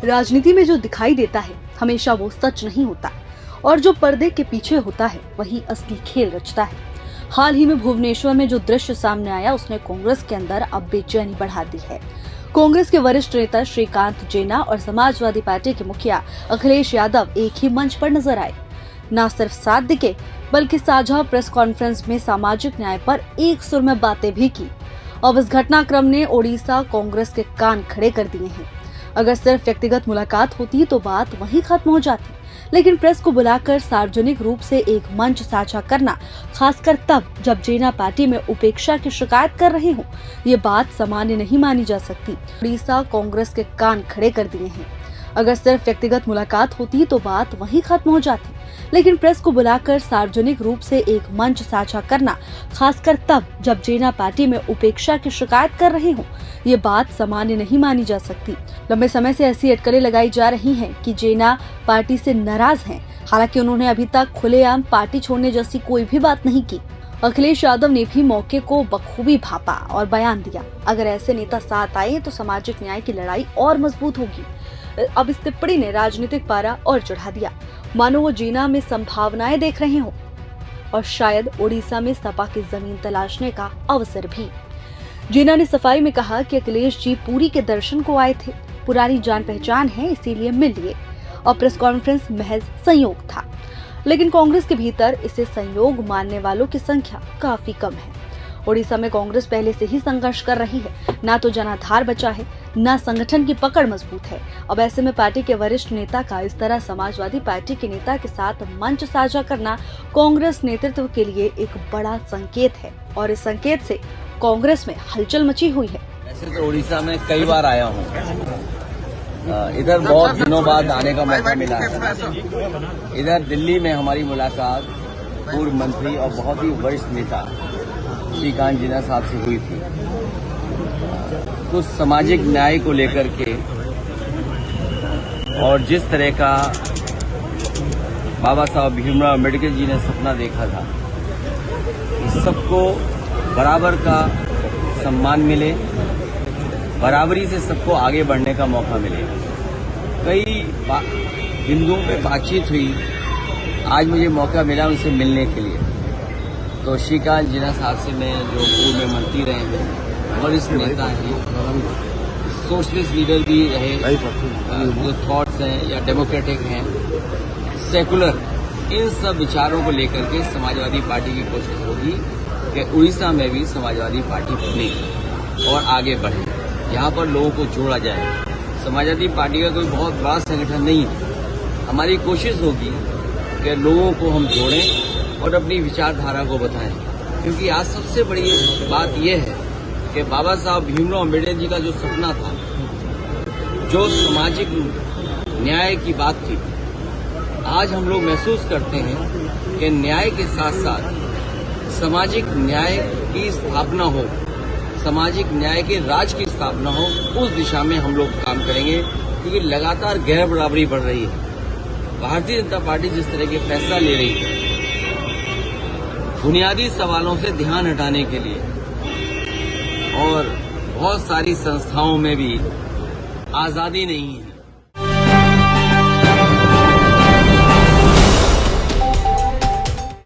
राजनीति में जो दिखाई देता है हमेशा वो सच नहीं होता और जो पर्दे के पीछे होता है वही असली खेल रचता है। हाल ही में भुवनेश्वर में जो दृश्य सामने आया उसने कांग्रेस के अंदर अब बेचैनी बढ़ा दी है। कांग्रेस के वरिष्ठ नेता श्रीकांत जेना और समाजवादी पार्टी के मुखिया अखिलेश यादव एक ही मंच पर नजर आए। न सिर्फ साथ दिखे बल्कि साझा प्रेस कॉन्फ्रेंस में सामाजिक न्याय पर एक सुर में बातें भी की। अब इस घटनाक्रम ने ओडिशा कांग्रेस के कान खड़े कर दिए हैं। अगर सिर्फ व्यक्तिगत मुलाकात होती तो बात वहीं खत्म हो जाती, लेकिन प्रेस को बुलाकर सार्वजनिक रूप से एक मंच साझा करना, खासकर तब जब जेना पार्टी में उपेक्षा की शिकायत कर रहे हों, ये बात सामान्य नहीं मानी जा सकती। ओडिशा कांग्रेस के कान खड़े कर दिए हैं। अगर सिर्फ व्यक्तिगत मुलाकात होती तो बात वहीं खत्म हो जाती, लेकिन प्रेस को बुलाकर सार्वजनिक रूप से एक मंच साझा करना, खासकर तब जब जेना पार्टी में उपेक्षा की शिकायत कर रहे हों, ये बात सामान्य नहीं मानी जा सकती। लंबे समय से ऐसी अटकलें लगाई जा रही हैं कि जेना पार्टी से नाराज हैं। हालांकि उन्होंने अभी तक खुलेआम पार्टी छोड़ने जैसी कोई भी बात नहीं की। अखिलेश यादव ने भी मौके को बखूबी भांपा और बयान दिया, अगर ऐसे नेता साथ आए तो सामाजिक न्याय की लड़ाई और मजबूत होगी। अब इस टिप्पणी ने राजनीतिक पारा और चढ़ा दिया, मानो वो जेना में संभावनाएं देख रहे हों और शायद ओडिशा में सपा की जमीन तलाशने का अवसर भी। जेना ने सफाई में कहा कि अखिलेश जी पुरी के दर्शन को आए थे, पुरानी जान पहचान है इसीलिए मिल लिए और प्रेस कॉन्फ्रेंस महज संयोग था। लेकिन कांग्रेस के भीतर इसे संयोग मानने वालों की संख्या काफी कम है। ओडिशा में कांग्रेस पहले से ही संघर्ष कर रही है, ना तो जनाधार बचा है, ना संगठन की पकड़ मजबूत है। अब ऐसे में पार्टी के वरिष्ठ नेता का इस तरह समाजवादी पार्टी के नेता के साथ मंच साझा करना कांग्रेस नेतृत्व के लिए एक बड़ा संकेत है और इस संकेत से कांग्रेस में हलचल मची हुई है। वैसे तो ओडिशा में कई बार आया हूँ, इधर बहुत दिनों बाद आने का मौका मिला है। इधर दिल्ली में हमारी मुलाकात पूर्व मंत्री और बहुत ही वरिष्ठ नेता श्रीकांत जेना साहब से हुई थी। कुछ सामाजिक न्याय को लेकर के और जिस तरह का बाबा साहब भीमराव अम्बेडकर जी ने सपना देखा था, इस सबको बराबर का सम्मान मिले, बराबरी से सबको आगे बढ़ने का मौका मिले। कई बिंदुओं पे बातचीत हुई, आज मुझे मौका मिला उनसे मिलने के लिए। तो श्रीकांत जेना साहब से मैं जो पूर्व में मंत्री रहे हैं, वरिष्ठ नेता हैं, सोशलिस्ट लीडर भी रहे, जो थॉट्स हैं या डेमोक्रेटिक हैं, सेकुलर, इन सब विचारों को लेकर के समाजवादी पार्टी की कोशिश होगी कि उड़ीसा में भी समाजवादी पार्टी बने और आगे बढ़े, यहाँ पर लोगों को जोड़ा जाए। समाजवादी पार्टी का कोई बहुत बड़ा संगठन नहीं है। हमारी कोशिश होगी कि लोगों को हम जोड़ें और अपनी विचारधारा को बताएं, क्योंकि आज सबसे बड़ी बात यह है कि बाबा साहब भीमराव अम्बेडकर जी का जो सपना था, जो सामाजिक न्याय की बात थी, आज हम लोग महसूस करते हैं कि न्याय के साथ साथ सामाजिक न्याय की स्थापना हो, सामाजिक न्याय के राज की स्थापना हो, उस दिशा में हम लोग काम करेंगे। क्योंकि लगातार गैर बराबरी बढ़ रही है। भारतीय जनता पार्टी जिस तरह के फैसला ले रही है, बुनियादी सवालों से ध्यान हटाने के लिए, और बहुत सारी संस्थाओं में भी आजादी नहीं है।